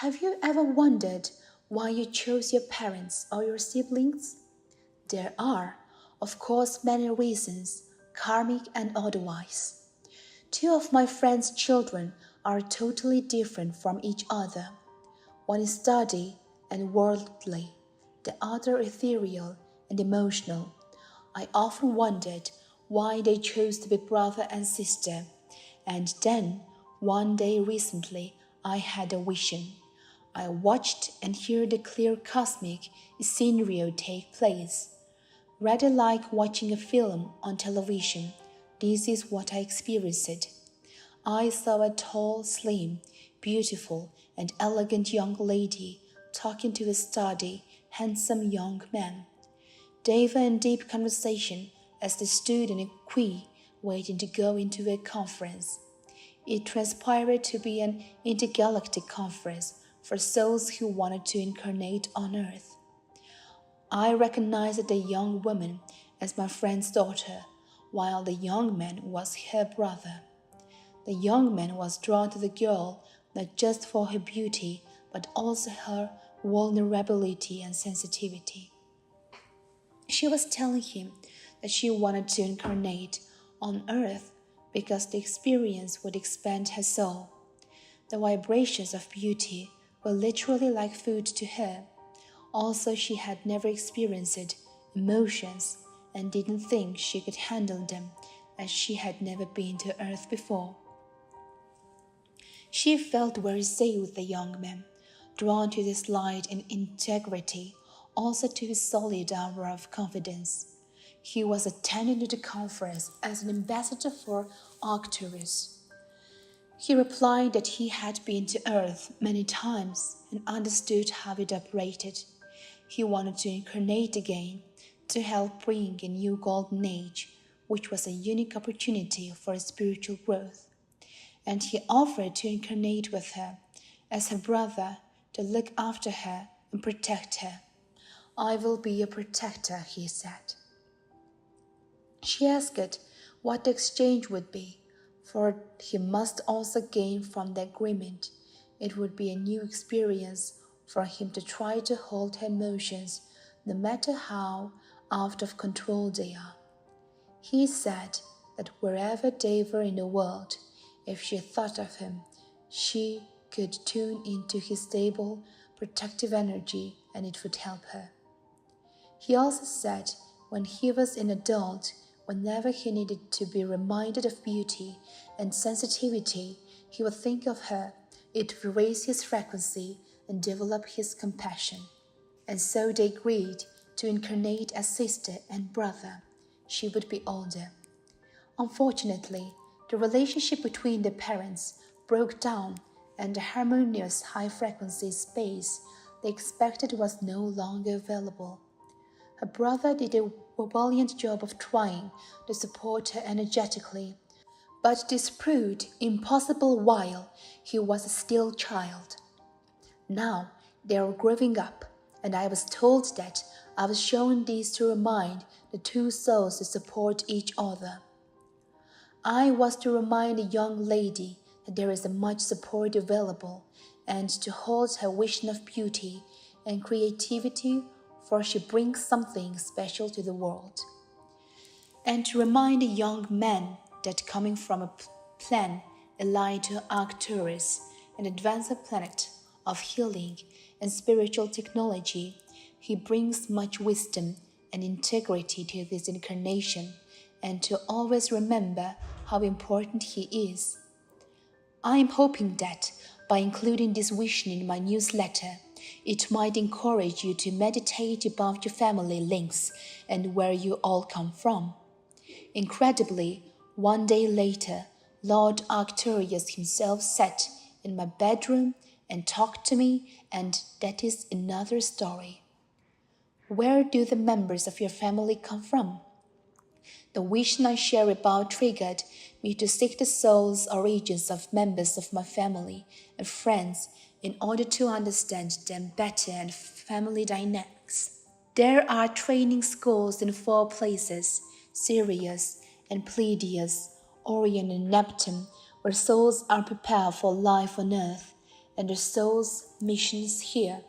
Have you ever wondered why you chose your parents or your siblings? There are, of course, many reasons, karmic and otherwise. Two of my friends' children are totally different from each other. One is sturdy and worldly, the other ethereal and emotional. I often wondered why they chose to be brother and sister, and then, one day recently, I had a vision. I watched and heard the clear cosmic scenario take place. Rather like watching a film on television, this is what I experienced. I saw a tall, slim, beautiful, and elegant young lady talking to a sturdy, handsome young man. They were in deep conversation as they stood in a queue waiting to go into a conference. It transpired to be an intergalactic conference for souls who wanted to incarnate on Earth. I recognized the young woman as my friend's daughter, while the young man was her brother. The young man was drawn to the girl not just for her beauty, but also her vulnerability and sensitivity. She was telling him that she wanted to incarnate on Earth because the experience would expand her soul. The vibrations of beauty were literally like food to her. Also, she had never experienced emotions and didn't think she could handle them as she had never been to Earth before. She felt very safe with the young man, drawn to his light and integrity, also to his solid aura of confidence. He was attending to the conference as an ambassador for Arcturus. He replied that he had been to Earth many times and understood how it operated. He wanted to incarnate again to help bring a new golden age, which was a unique opportunity for spiritual growth. And he offered to incarnate with her as her brother to look after her and protect her. "I will be your protector," he said. She asked what the exchange would be, for he must also gain from the agreement. It would be a new experience for him to try to hold her emotions, no matter how out of control they are. He said that wherever they were in the world, if she thought of him, she could tune into his stable, protective energy and it would help her. He also said when he was an adult, whenever he needed to be reminded of beauty and sensitivity, he would think of her. It would raise his frequency and develop his compassion. And so they agreed to incarnate as sister and brother. She would be older. Unfortunately, the relationship between the parents broke down and the harmonious high-frequency space they expected was no longer available. Her brother did a valiant job of trying to support her energetically, but this proved impossible while he was a still child. Now they are growing up, and I was told that I was shown these to remind the two souls to support each other. I was to remind the young lady that there is much support available and to hold her vision of beauty and creativity, for she brings something special to the world. And to remind the young man that coming from a plan allied to Arcturus, an advanced planet of healing and spiritual technology, he brings much wisdom and integrity to this incarnation, and to always remember how important he is. I am hoping that by including this vision in my newsletter, it might encourage you to meditate about your family links and where you all come from. Incredibly, one day later, Lord Arcturus himself sat in my bedroom and talked to me, and that is another story. Where do the members of your family come from? The vision I share about triggered me to seek the soul's origins of members of my family and friends in order to understand them better and family dynamics. There are training schools in 4 places, Sirius and Pleiades, Orion and Neptune, where souls are prepared for life on Earth, and the soul's missions here.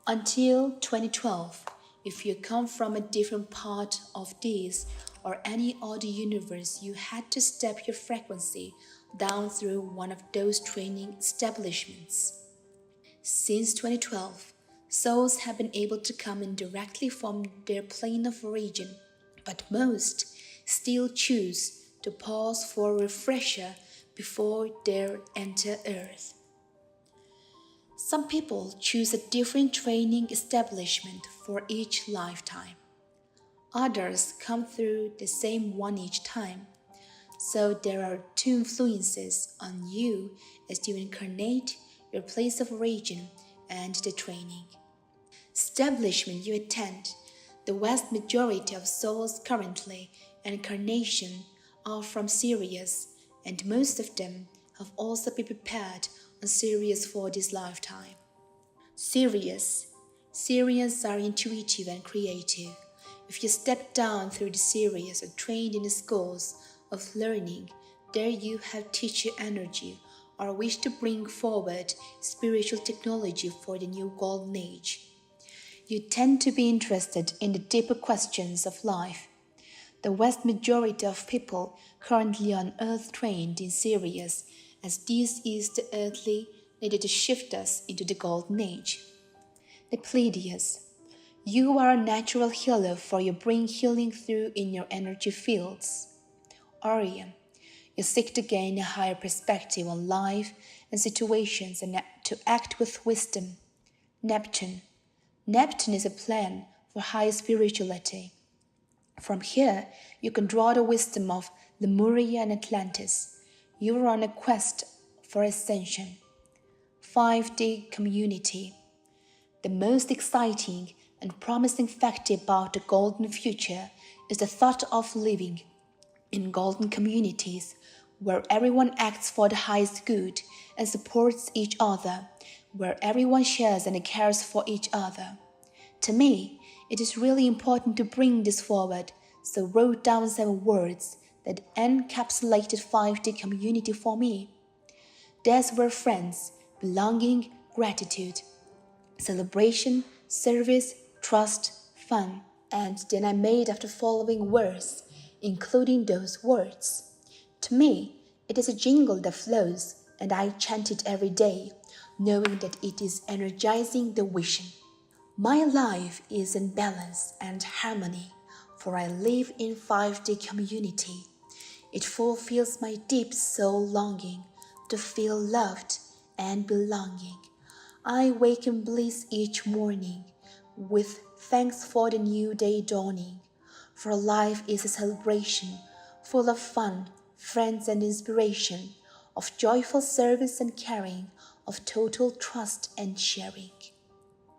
Until 2012, if you come from a different part of this or any other universe, you had to step your frequency down through one of those training establishments. Since 2012, souls have been able to come in directly from their plane of origin, but most still choose to pause for a refresher before they enter Earth. Some people choose a different training establishment for each lifetime. Others come through the same one each time. So there are two influences on you as you incarnate, your place of origin, and the training establishment you attend. The vast majority of souls currently in incarnation are from Sirius, and most of them have also been prepared on Sirius for this lifetime. Sirius are intuitive and creative. If you step down through the Sirius or trained in the schools of learning, there you have teacher energy or wish to bring forward spiritual technology for the new golden age. You tend to be interested in the deeper questions of life. The vast majority of people currently on Earth trained in Sirius, as this is the earthly needed to shift us into the golden age. The Pleiades. You are a natural healer, for you bring healing through in your energy fields. Orion. You seek to gain a higher perspective on life and situations and to act with wisdom. Neptune. Neptune is a plan for higher spirituality. From here, you can draw the wisdom of Lemuria and Atlantis. You are on a quest for ascension. 5D community. The most exciting and promising fact about the golden future is the thought of living in golden communities where everyone acts for the highest good and supports each other, where everyone shares and cares for each other. To me, it is really important to bring this forward, so wrote down 7 words that encapsulated 5D community for me. These were friends, belonging, gratitude, celebration, service, trust, fun, and then I made up the following words, including those words. To me, it is a jingle that flows, and I chant it every day, knowing that it is energizing the vision. My life is in balance and harmony, for I live in 5D community. It fulfills my deep soul longing to feel loved and belonging. I wake in bliss each morning, with thanks for the new day dawning. For life is a celebration, full of fun, friends and inspiration, of joyful service and caring, of total trust and sharing.